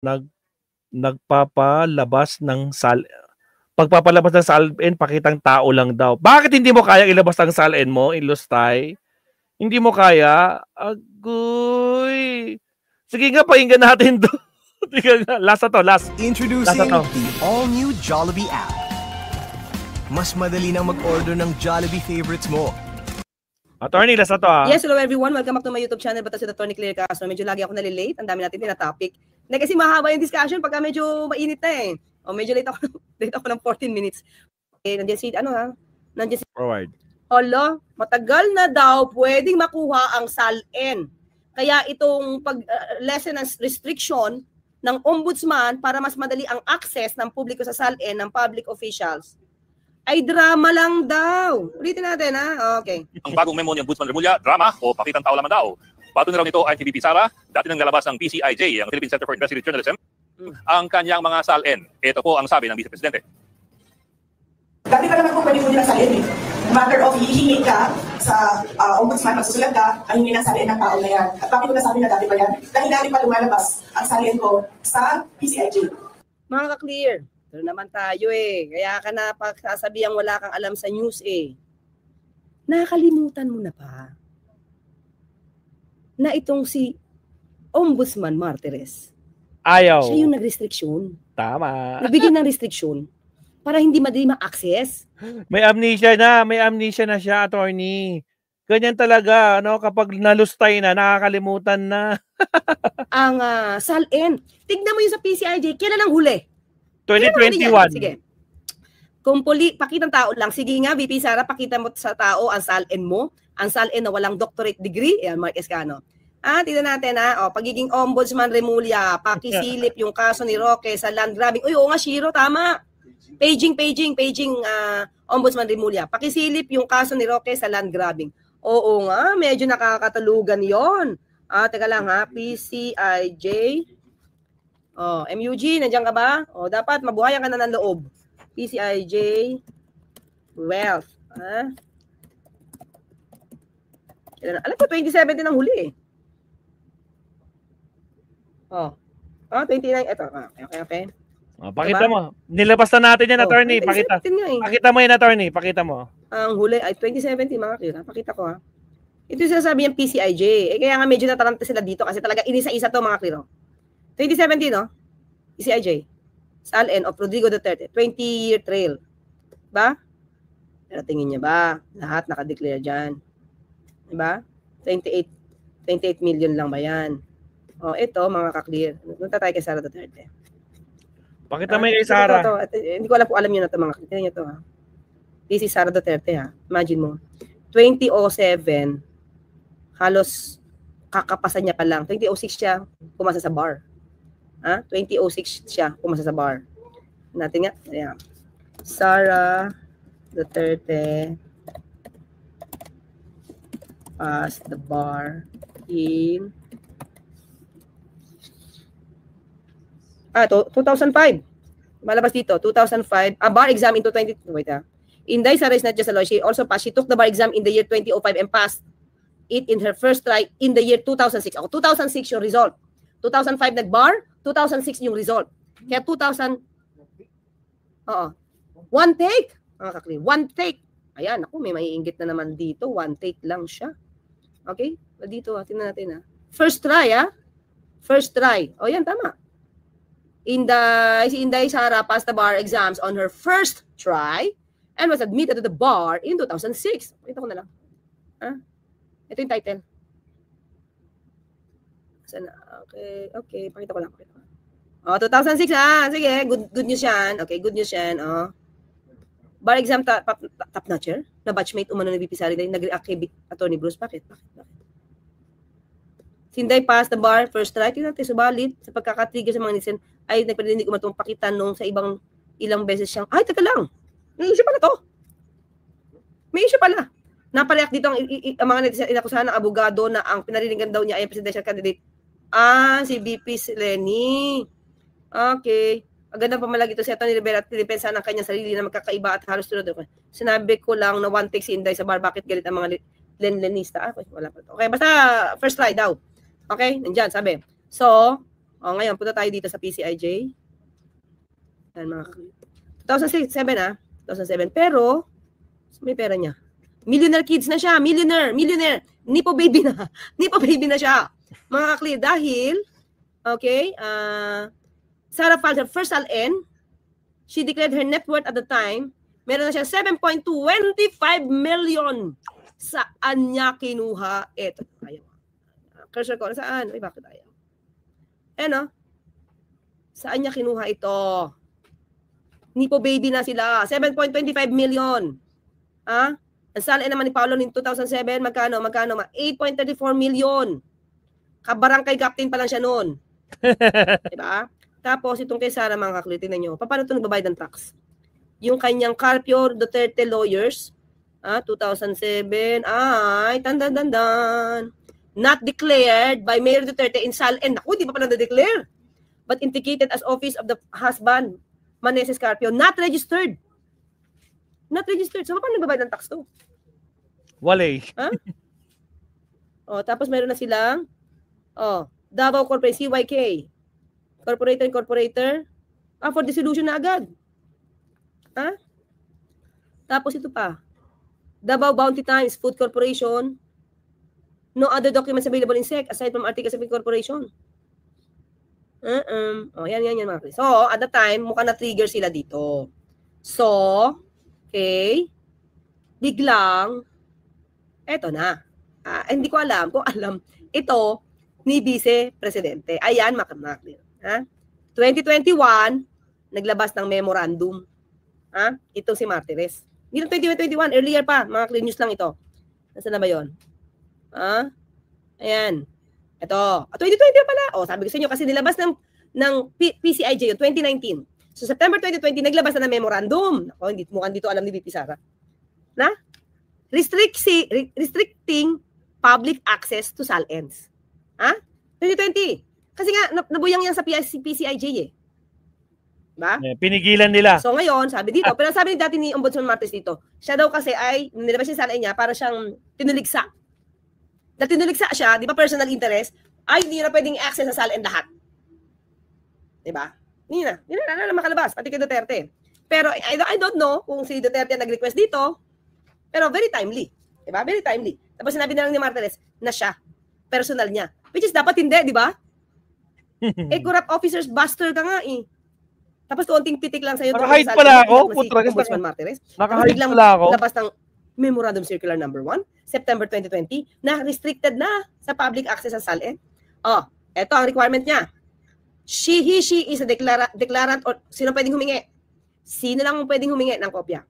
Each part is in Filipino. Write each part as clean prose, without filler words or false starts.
nagpapalabas ng pagpapalabas ng salin, pakitang tao lang daw. Bakit hindi mo kaya ilabas ang salin mo, Ilustay? Hindi mo kaya? Agoy! Sige nga, pakinggan natin to. Last na to, last. Introducing the all-new Jollibee app. Mas madali nang mag-order ng Jollibee favorites mo. Attorney, last na to ha. Yes, hello everyone. Welcome back to my YouTube channel. Bata si Attorney Claire Castro. Medyo lagi ako nalilate. Ang dami natin na topic. Na kasi mahaba yung discussion pagka medyo mainit na eh. O medyo late ako ng 14 minutes. Eh, nandiyan si, nandiyan si... Forward. Hala, matagal na daw pwedeng makuha ang SALN. Kaya itong lessen ng restriction ng ombudsman para mas madali ang access ng publiko sa SALN ng public officials ay drama lang daw. Ulitin natin ha. Okay. Ang bagong memo ni Ombudsman Remulla, drama o pakitang tao lamang daw. Patunay raw nito ay si VP Sara, dati nang lalabas ng PCIJ, ang Philippine Center for Investigative Journalism, ang kanyang mga SALN. Ito po ang sabi ng Vice Presidente. Dati pa naman po pwede mo nilang SALN eh. Matter of hihingi ka sa ombudsman, magsusulat ka, ang hihingi ng SALN ng tao na yan. At bakit ko nasabi na dati pa yan? Dahil dati pa lumalabas ang SALN ko sa PCIJ. Mga ka-clear, pero naman tayo eh. Kaya ka na pagsasabihan wala kang alam sa news eh. Nakalimutan mo na ba na itong si Ombudsman Martires, ayaw. siya yung nag-restriction. Tama. Nabigyan ng restriction para hindi madali ma-access. May amnesia na siya, attorney. Ganyan talaga, kapag nalustay na, nakakalimutan na. Ang SALN. Tignan mo yung sa PCIJ, kailan ang huli? 2021. Sige. Kung pakitang tao lang, sige nga, VP Sara, pakita mo sa tao ang SALN mo. Ang SALN na walang doctorate degree. Ayan, Mark Escano. Tignan natin pagiging Ombudsman Remulla, pakisilip yung kaso ni Roque sa land grabbing. Uy, oo nga, Shiro, tama. Paging, Ombudsman Remulla. Pakisilip yung kaso ni Roque sa land grabbing. Oo nga, medyo nakakatulugan yon. Teka lang ha, PCIJ. MUG, nandiyan ka ba? Dapat mabuhayan ka na ng loob. PCIJ Wealth. Alam ko, 2017 ang huli eh. 29. Ito. Okay. Pakita mo. Nilabas na natin yan, attorney. Pakita mo yan, attorney. Pakita mo. Ang huli ay 2017, mga kaya. Pakita ko ha. Ito yung sinasabi yung PCIJ. Kaya nga medyo nataranta sila dito kasi talaga inisa-isa to, mga kliro. 2017, PCIJ. SALN of Rodrigo Duterte. 20-year trail. Ba? Pero tingin niya ba? Lahat nakadeclare dyan. Diba? 28 million lang ba yan? Ito, mga ka-clear. Punta tayo kay Sara Duterte. Pakita mo kay Sara. Hindi ko alam kung alam nyo na ito, mga ka-clear. Nyo to, ha? This is Sara Duterte, ha? Imagine mo. 2007, halos kakapasan niya pa lang. 2006 siya, pumasa sa bar. 2006 siya, pumasa sa bar. Natin nga. Ayan. Sara Duterte passed the bar in 2005. Malabas dito, 2005. A bar exam into 20... Wait Inday Sara is not just a lawyer. She also passed. She took the bar exam in the year 2005 and passed it in her first try in the year 2006. 2006 yung result. 2005 nag-bar, 2006 yung result. Kaya 2000... One take. One take. Ayan, may maiinggit na naman dito. One take lang siya. Okay? Dito, tingnan natin First try, First try. Yan, tama. Inday Sara passed the bar exams on her first try and was admitted to the bar in 2006. Ito ko na lang. Ito yung title. Okay. Pakita ko lang. 2006 Sige, good news yan. Okay, good news yan. Bar exam top notcher na batchmate umano ni VP Sara nag-react kay Attorney Bruce. Bakit? Sinday passed the bar first try. Tingnan natin, subalit sa pagkakatrigger sa mga netizen ay nagparinig umatong pakita nung sa ilang beses siyang, teka lang, may issue pala to. May issue pala. Napareact dito ang mga netizen inakusahan ng abogado na ang pinarinigan daw niya ay presidential candidate. Si VP Lenny. Okay. Magandang pamalag ito si Atty. Rivera at pinipensa ng kanyang sarili na magkakaiba at halos tulad. Sinabi ko lang na one take si Inday sa bar. Bakit galit ang mga Lenista? Wala pa. Okay, basta first try daw. Okay, nandyan, sabi. So, O, ngayon, punta tayo dito sa PCIJ. Yan, mga 2007 2007. Pero, may pera niya. Millionaire kids na siya. Millionaire. Nipo baby na. Nipo baby na siya. Mga kakli, dahil, okay, Sarah filed her first SALN. She declared her net worth at the time. Meron na siya 7.25 million. Saan niya kinuha ito? Ayaw. Cursor ko, saan? Ay, bakit ayaw? Ano? Saan niya kinuha ito? Nipo baby na sila. 7.25 million. Ah? Ang SALN naman ni Paolo in 2007, magkano? 8.34 million. Kabarangay captain pa lang siya noon. Diba? Tapos, itong kay Sarah, mga kakli, tingnan nyo. Paano ito nagbabayad ng tax? Yung kanyang Carpio Duterte lawyers, 2007, ay, tandan-dandan. Not declared by Mayor Duterte in SALN. Naku, di pa pala na-declare. But indicated as office of the husband, Maneses Carpio, not registered. Not registered. So, paano nagbabayad ng tax to? Wale. Ha? O, tapos meron na silang, Davao Corporate, CYK. Incorporator. For dissolution na agad. Ha? Tapos ito pa. Davao Bounty Times, Food Corporation. No other documents available in SEC aside from articles of incorporation. Yan mga friends. So, at the time, mukhang na-trigger sila dito. So, okay, biglang, eto na. Hindi ko alam kung ito ni Vice Presidente. Ayan, makakaklir. 2021, naglabas ng memorandum. Ito si Martires. Hindi lang 2021, earlier pa. Mga clear news lang ito. Nasaan na ba yun? Ayan. Ito. 2020 pala. Sabi ko sa inyo, kasi nilabas ng PCIJ yun, 2019. So, September 2020, naglabas na ng memorandum. Mukhang dito alam ni VP Sara. Na? Restricting public access to SALNs. 2020. Kasi nga, nabuyang yan sa PCIJ eh. Diba? Pinigilan nila. So ngayon, sabi dito, pero sabi dati ni Ombudsman Martires dito, siya daw kasi ay, nilabas yung SALN niya para siyang tinuligsa. Dahil tinuligsa siya, di ba personal interest, ay hindi na pwedeng access sa SALN lahat. Diba? Hindi na makalabas, pati kay Duterte. Pero I don't know kung si Duterte nag-request dito, pero very timely. Diba? Very timely. Tapos sinabi na lang ni Martires na siya, personal niya. Which is dapat hindi, di ba? Corrupt officers, buster ka nga eh. Tapos konting pitik lang sa'yo. Naka-hide pala ako. Ombudsman Martires. Naka-hide pala ako. Labas ng Memorandum Circular Number 1, September 2020, na restricted na sa public access sa SALN. Eto ang requirement niya. She is a declarant or sino pwedeng humingi? Sino lang pwedeng humingi ng kopya?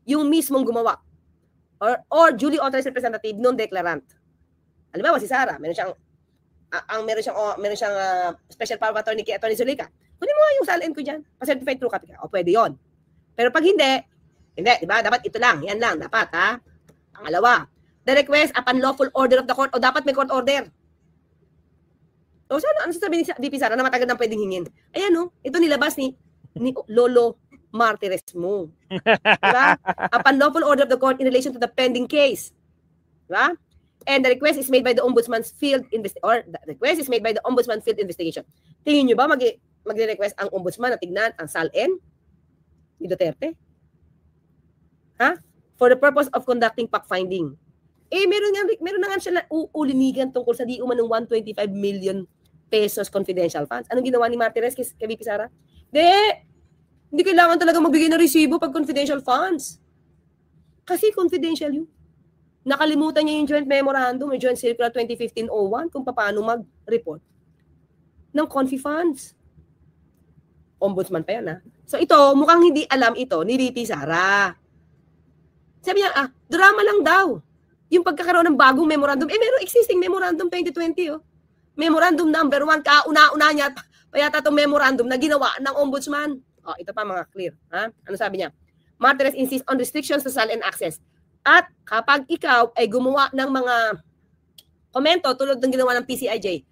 Yung mismong gumawa. Or duly authorized representative non-declarant. Halimbawa si Sara, meron siyang special power of attorney kay Attorney Zuleika. Kunin mo nga yung SALN ko dyan. Pa-certified true copy ka. Pwede yon. Pero pag hindi, di ba? Dapat ito lang. Yan lang. Dapat, ha? Pangalawa, the request upon lawful order of the court o dapat may court order. O ano sasabihin ni VP Sara na matagal nang pwedeng hingin? Ayan, ito nilabas ni Lolo Martires mo. Diba? Upon lawful order of the court in relation to the pending case. Diba? And the request is made by the Ombudsman's field investigation. Tingin nyo ba magre-request ang Ombudsman na tignan ang SALN ni Duterte? For the purpose of conducting fact-finding. Meron na nga siya ulinigan tungkol sa di umanong 125 million pesos confidential funds. Anong ginawa ni Martires kay VP Sara? Hindi kailangan talaga magbigay ng resibo pag confidential funds. Kasi confidential yun. Nakalimutan niya yung joint memorandum, yung joint circular 2015-01 kung paano mag-report ng confi funds. Ombudsman pa yan, So ito, mukhang hindi alam ito ni VP Sara. Sabi niya, drama lang daw. Yung pagkakaroon ng bagong memorandum, meron existing memorandum 2020, Memorandum number 1, kauna-una niya, payata itong memorandum na ginawa ng Ombudsman. Ito pa mga clear. Ano sabi niya? Martires insists on restrictions to SALN access. At kapag ikaw ay gumawa ng mga komento tulad ng ginawa ng PCIJ,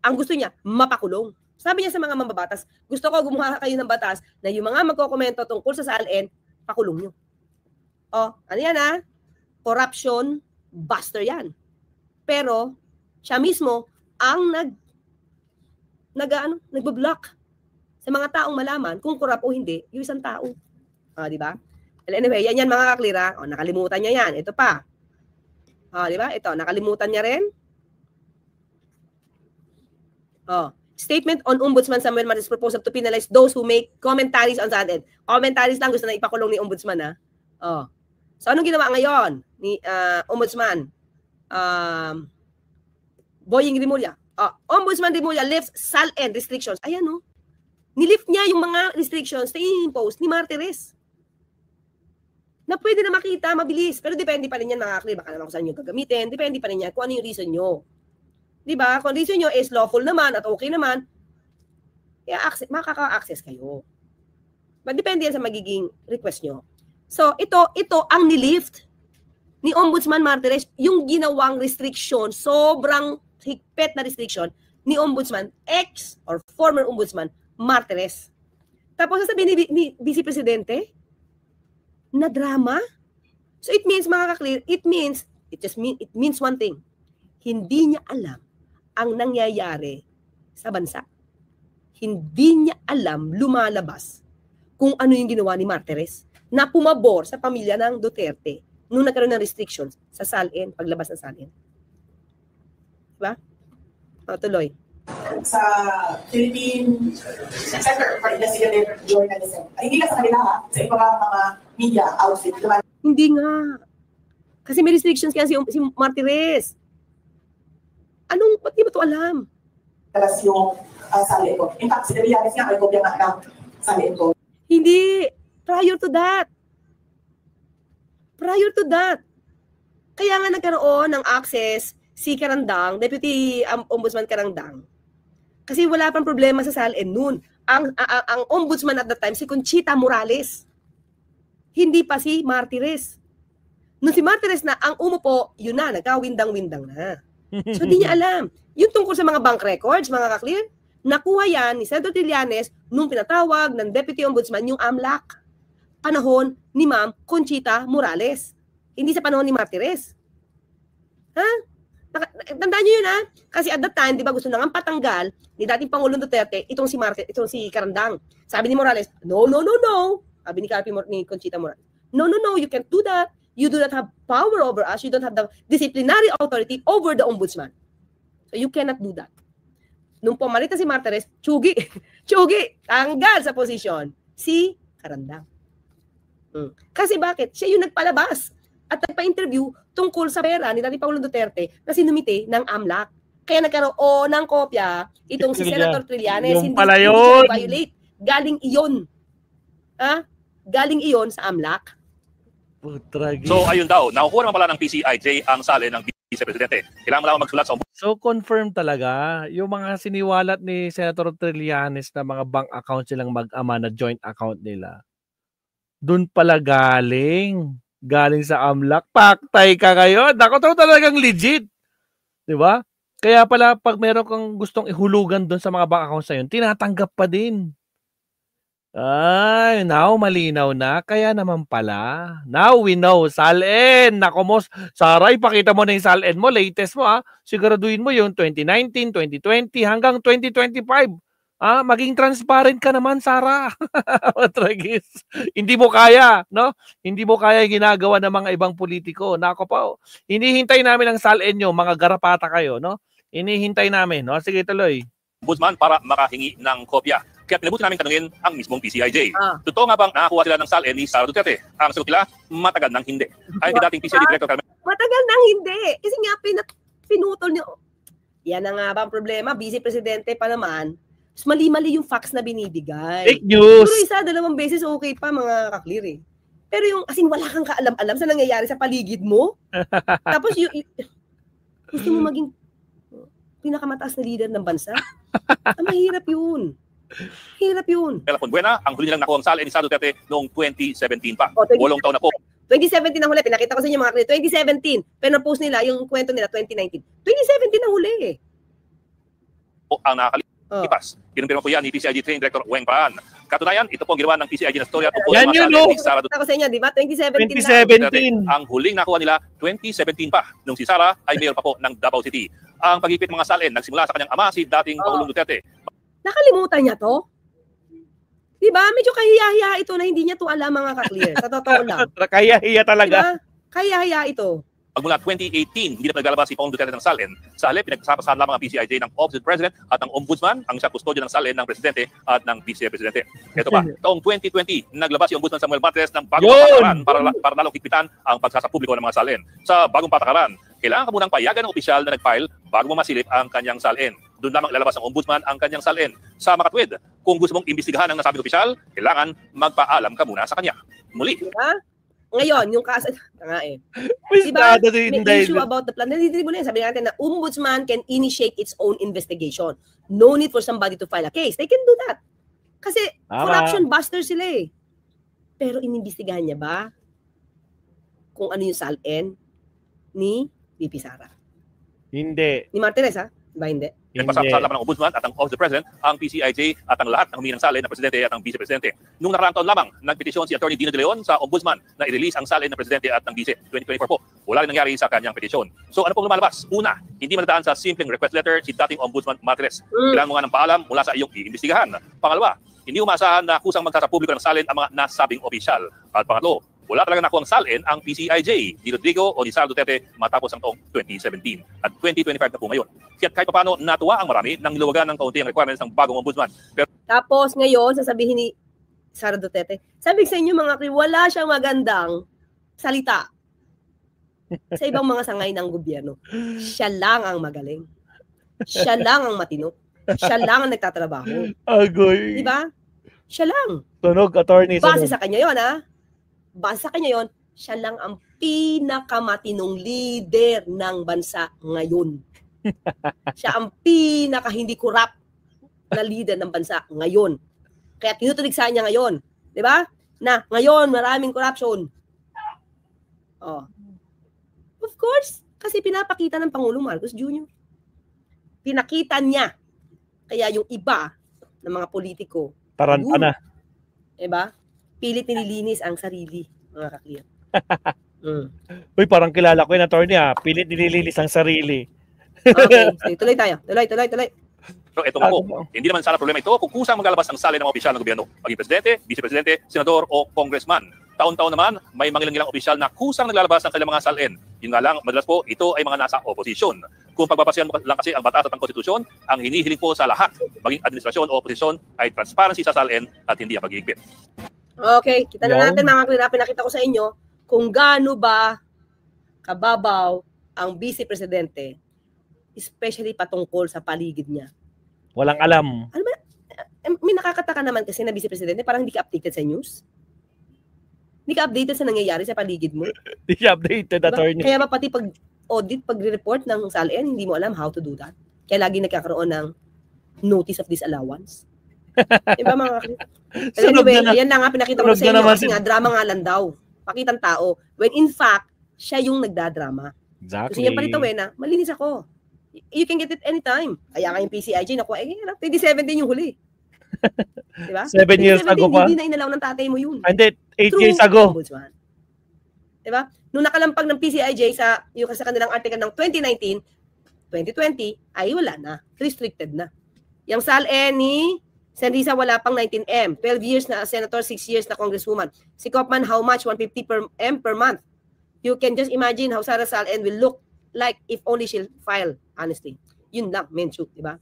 ang gusto niya, mapakulong. Sabi niya sa mga mambabatas, gusto ko gumawa kayo ng batas na yung mga magkokomento tungkol sa SALN, pakulong nyo. Ano yan Corruption buster yan. Pero, siya mismo ang nagbo-block sa mga taong malaman kung corrupt o hindi yung isang tao. Di ba? Anyway, yan mga kaklira. Nakalimutan niya yan. Ito pa. Di ba? Ito, nakalimutan niya rin. Statement on Ombudsman Samuel Martirez proposal to penalize those who make commentaries on SALN. Commentaries lang, gusto na ipakulong ni Ombudsman, So, anong ginawa ngayon ni Ombudsman? Boying Rimulya. Ombudsman Rimulya lifts SALN restrictions. Ayan, nilift niya yung mga restrictions na i-impose ni Martirez. Na pwede na makita, mabilis. Pero depende pa rin yan, mga kakli. Baka naman kung saan nyo gagamitin. Depende pa rin yan kung ano yung reason nyo. Diba? Kung reason nyo is lawful naman at okay naman, makaka-access kayo. But depende yan sa magiging request nyo. So, ito ang nilift ni Ombudsman Martirez, yung ginawang restriction, sobrang higpit na restriction ni Ombudsman, or former Ombudsman Martirez. Tapos sasabihin ni Vice Presidente, na drama. So it means, mga kaklir, it means one thing. Hindi niya alam ang nangyayari sa bansa. Hindi niya alam, lumalabas, kung ano yung ginawa ni Martirez na pumabor sa pamilya ng Duterte nung nagkaroon ng restrictions sa SALN, paglabas ng SALN. Diba? Tuloy. Sa Philippine Center for Investigative Journalism. Ay, hindi lang sa kanila sa ibang mga media outfit. Hindi nga. Kasi may restrictions kaya si Martirez. Ba't di ba ito alam? Talas yung SALN ko. In fact, si Delianes nga, may kopya nga ng SALN ko. Hindi. Prior to that. Kaya nga nagkaroon ng access si Carandang, Deputy Ombudsman Carandang. Kasi wala pang problema sa SALN noon. Ang ombudsman at that time, si Conchita Morales. Hindi pa si Martirez. Nung si Martirez na ang umupo, yun na, nagkawindang-windang na. So, di niya alam. Yung tungkol sa mga bank records, mga kaklir, nakuha yan ni Senator Trillanes nung pinatawag ng Deputy Ombudsman yung AMLAC. Panahon ni Ma'am Conchita Morales. Hindi sa panahon ni Martirez. Tandaan nyo yun, Kasi at that time, di ba, gusto nang patanggal ni dating Pangulong Duterte itong si Carandang. Sabi ni Morales, no. Sabi ni Conchita Morales, no, you can't do that. You do not have power over us. You don't have the disciplinary authority over the ombudsman. So you cannot do that. Nung pumalita si Martirez, Chugi, tanggal sa posisyon si Carandang. Kasi bakit? Siya yung nagpalabas at nagpa-interview tungkol sa pera ni dating Pangulong Duterte na sinumite ng AMLAC. Kaya nagkaroon ng kopya itong si Senator Trillanes. Yung pala yun. Violate. Galing iyon. Galing iyon sa AMLAC. So ayun daw, nakukuha naman pala ng PCIJ ang SALN ng Vice Presidente. Kailangan mo lang magsulat sa So confirm talaga, yung mga siniwalat ni Senator Trillanes na mga bank account silang mag-ama na joint account nila, doon pala galing sa AMLAC. Paktay ka ngayon. Ako to talagang legit. Di ba? Kaya pala pag meron kang gustong ihulugan doon sa mga bank accounts na yun, tinatanggap pa din. Ay, now malinaw na. Kaya naman pala. Now we know. SALN. Nako mo, Sara, ipakita mo na yung SALN mo. Latest mo, siguraduhin mo yung 2019, 2020, hanggang 2025. Maging transparent ka naman, Sara. Matragis. Hindi mo kaya, no? Hindi mo kaya ginagawa ng mga ibang politiko. Nako pa, hinihintay namin ang SALN nyo, mga garapata kayo, no? Hinihintay namin, no? Sige, tuloy. Ombudsman para makahingi ng kopya. Kaya pinabuti namin tanungin ang mismong PCIJ. Totoo nga bang nakakuha sila ng SALN ni Sara Duterte? Ang sagot nila, matagal nang hindi. Ayon kay dating PCIJ Director Carmen. Matagal nang hindi. Kasi nga pinutol niyo. Yan na nga ba ang problema? Vice Presidente pa naman. Mali-mali yung facts na binibigay. Fake news. Pero isa, 2 beses okay pa, mga kaklir eh. Pero yung, wala kang kaalam-alam sa nangyayari sa paligid mo. Tapos gusto mo maging pinakamataas na leader ng bansa? Mahirap yun. Hirap yun. Pela Buena, ang huli nilang nakuha ang SALN ni Sara Duterte noong 2017 pa. 8 taon na po. 2017 ang huli. Pinakita ko sa inyo, mga kaklir. 2017. Pero na-post nila, yung kwento nila, 2019. 2017 ang huli eh. Ang nakakalipas. Kinumpirma ko yan ni PCIJ Training Director Weng Paan. Katunayan, ito po ang ginawa ng PCIJ na storya tungkol sa SALN ni Sara Duterte. Ko sa inyo, di ba? 2017. Ang huling nakuha nila, 2017 pa. Nung si Sara ay mayor pa po ng Davao City. Ang pagigipit mga SALN nagsimula sa kanyang ama, si dating Pangulong Duterte. Nakalimutan niya to? Diba? Medyo kahiya-hiya ito na hindi niya to alam, mga ka-clear. Sa totoo lang. Kaya-hiya talaga. Diba? Kahiya-hiya ito. Magmula 2018, hindi na naglalabas si Pong Duterte ng SALN. Sa halip, pinagsasapasahan lamang ang PCIJ ng Office of the President at ng Ombudsman, ang siya kustodyo ng SALN ng Presidente at ng Vice Presidente. Ito pa, taong 2020, naglabas si Ombudsman Samuel Martres ng bagong patakaran para lalong higpitan ang pagsasapubliko ng mga SALN. Sa bagong patakaran, kailangan ka munang payagan ng opisyal na nag-file bago mo masilip ang kanyang SALN. Doon lamang ilalabas ng Ombudsman ang kanyang SALN. Sa makatwid, kung gusto mong imbestigahan ang nasabing opisyal, kailangan magpaalam ka muna sa kanya. Muli. Diba? Ngayon, yung kaso, diba, may issue about the plan. Nandito mo na yun. Sabi natin na Ombudsman can initiate its own investigation. No need for somebody to file a case. They can do that. Kasi corruption buster sila eh. Pero inimbestigahan niya ba kung ano yung SALN ni VP Sara? Hindi. Ni Martinez, ha? Diba hindi? Nagpasapasal lamang ng Ombudsman at ang Office of the President, ang PCIJ at ang lahat ng humingi ng SALN ng Presidente at ng Vice Presidente. Noong nakaraang taon lamang, nagpetisyon si Atty. Dino de Leon sa Ombudsman na i-release ang SALN ng Presidente at ng Vice. 2024 po. Wala rin nangyari sa kanyang petisyon. So ano pong lumalabas? Una, hindi madadaan sa simpleng request letter si dating Ombudsman Martres. Kailangan mo nga ng paalam mula sa iyong iimbestigahan. Pangalawa, hindi umasahan na kusang magsasapubliko ng SALN ang mga nasabing opisyal. At pangatlo, wala talaga nakuha ang SALN ang PCIJ, ni Rodrigo o ni Sara Duterte matapos ang taong 2017 at 2025 na po ngayon. Kaya kahit paano natuwa ang marami nang niluwagan ng kaunti ang requirements ng bagong ombudsman. Pero tapos ngayon, sasabihin ni Sara Duterte, sabi sa inyo mga kri, wala siyang magandang salita sa ibang mga sangay ng gobyerno. Siya lang ang magaling. Siya lang ang matino. Siya lang ang nagtatrabaho. Agoy. Diba? Siya lang. Tunog, attorney. Base sa kanya yon, ha? Base sa kanya yon, siya lang ang pinakamatinong leader ng bansa ngayon. Siya ang pinaka hindi corrupt na leader ng bansa ngayon. Kaya tinutulig sa niya ngayon. Di ba? Na ngayon maraming corruption. Oh. Of course, kasi pinapakita ng Pangulong Marcos Jr. Pinakita niya. Kaya yung iba ng mga politiko, taranta na. Diba? Pilit nililinis ang sarili, mga ka-clear. Uy, parang kilala ko yun, attorney, ha? Pilit nililinis ang sarili. Okay, so, tuloy tayo. Tuloy. Pero ito nga po, hindi naman sana problema ito kung kusang maglalabas ng SALN ng mga opisyal ng gobyerno, maging presidente, vice-presidente, senador o congressman. Taon-taon naman, may mangilang-ilang opisyal na kusang naglalabas ng kanilang mga SALN. Yun nga lang, madalas po, ito ay mga nasa oposisyon. Kung pagbabasihan mo lang kasi ang batas at ang konstitusyon, ang hinihiling po sa lahat, maging administrasyon o oposisyon, ay transparency sa SALN at hindi ang pag-iigpit. Okay, kita na natin mga clear. Pinakita ko sa inyo kung gaano ba kababaw ang vice-presidente, especially patungkol sa paligid niya. Walang alam. Ano ba? May nakakataka naman kasi na vice-presidente, parang hindi ka updated sa news. Hindi ka updated sa nangyayari sa paligid mo. Hindi siya updated, attorney. Kaya ba pati pag-audit, pag-report ng SALN, hindi mo alam how to do that. Kaya lagi nagkakaroon ng notice of disallowance. Diba mga anyway, yan na nga pinakita ko sa inyo kasi nga drama nga lang daw. Pakitang tao. When in fact, siya yung nagdadrama. Exactly. Gusto niya palitawin na, malinis ako. You can get it anytime. Kaya nga yung PCIJ, nakuha, 2017 yung huli. Diba? 7 years ago pa. Hindi na inalaw ng tatay mo yun. Hindi, 8 years ago. Ombudsman. Diba? Nung nakalampag ng PCIJ sa kanilang article ng 2019, 2020, ay wala na. Restricted na. Yung SALN ni Senrisa wala pang 19M. 12 years na senator, 6 years na congresswoman. Si Kaufman, how much? 150 per month. You can just imagine how Sara SALN will look like if only she'll file, honestly. Yun lang, main shoot, diba?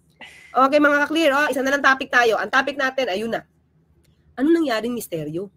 Okay, mga ka-clear. Isa na lang topic tayo. Ang topic natin, ayun na. Ano nangyaring misteryo?